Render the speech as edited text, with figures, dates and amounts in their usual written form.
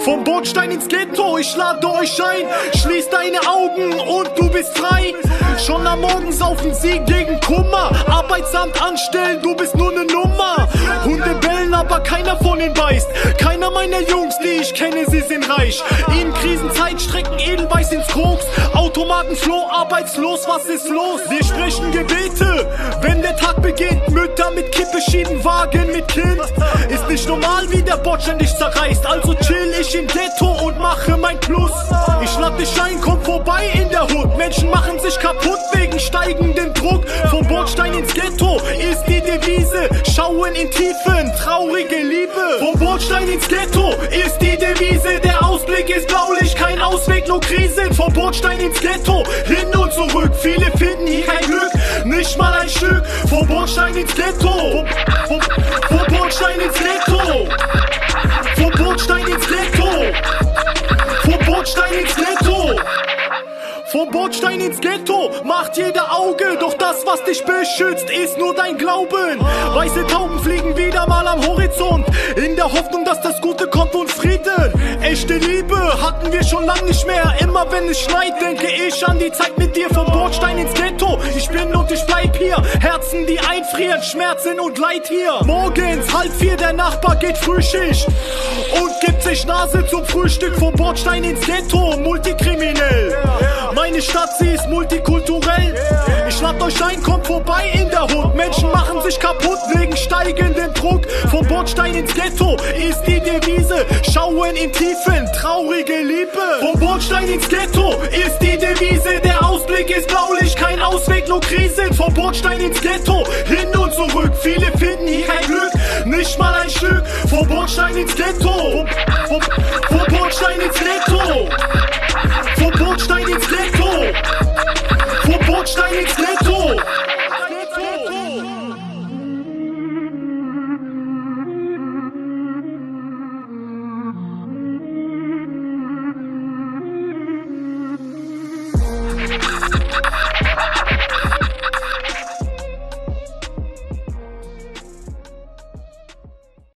Vom Bordstein ins Ghetto, ich lade euch ein. Schließ deine Augen und du bist frei. Schon am Morgen saufen sie gegen Kummer. Arbeitsamt anstellen, du bist nur ne Nummer. Hunde bellen, aber keiner von ihnen beißt. Keiner meiner Jungs, die ich kenne, sie sind reich. In Krisenzeit strecken Edelweiß ins Koks. Automatenfloh, arbeitslos, was ist los? Wir sprechen Gebete, wenn der Tag beginnt. Mütter mit Kippe schieben Wagen mit Kind. Ist nicht normal, wie der Bordstein dich zerreißt. Also chill ich im Ghetto und mache mein Plus. Ich lad dich ein, komm vorbei in der Hood. Menschen machen sich kaputt wegen steigendem Druck. Vom Bordstein ins Ghetto ist die Devise. Schauen in Tiefen, traurige Liebe. Vom Bordstein ins Ghetto ist die Devise. Der Ausblick ist blaulich, kein Ausweg, nur Krisen. Vom Bordstein ins Ghetto, hin und zurück. Viele finden hier kein Glück, nicht mal ein Stück. Vom Bordstein ins Ghetto. Vom Bordstein ins Ghetto. Vom Bordstein ins Ghetto. Vom Bordstein ins Ghetto. Vom Bordstein ins Ghetto macht jeder Auge. Doch das, was dich beschützt, ist nur dein Glauben. Weiße Tauben fliegen wieder mal am Horizont, in der Hoffnung, dass das Gute kommt und Frieden. Echte Liebe hatten wir schon lang nicht mehr. Immer wenn es schneit, denke ich an die Zeit mit dir. Vom Bordstein ins Ghetto, ich bin und ich bleib hier. Herzen, die einfrieren, Schmerzen und Leid hier. Morgens 3:30, der Nachbar geht Frühschicht und gibt sich Nase zum Frühstück. Vom Bordstein ins Ghetto, multikriminell. Meine Stadt, sie ist multikulturell. Ich lad euch ein, kommt vorbei in der Hood. Menschen machen sich kaputt wegen steigendem Druck. Vom Bordstein ins Ghetto ist die Devise. Schauen in Tiefen, traurige Liebe. Vom Bordstein ins Ghetto ist die Devise. Der Ausblick ist blaulich, kein Ausweg, nur Krisen. Vom Bordstein ins Ghetto, hin und zurück. Viele finden hier kein Glück, nicht mal ein Stück. Vom Bordstein ins Ghetto. Vom Bordstein ins Ghetto. Vom Bordstein ins Ghetto. Vom Bordstein ins Ghetto.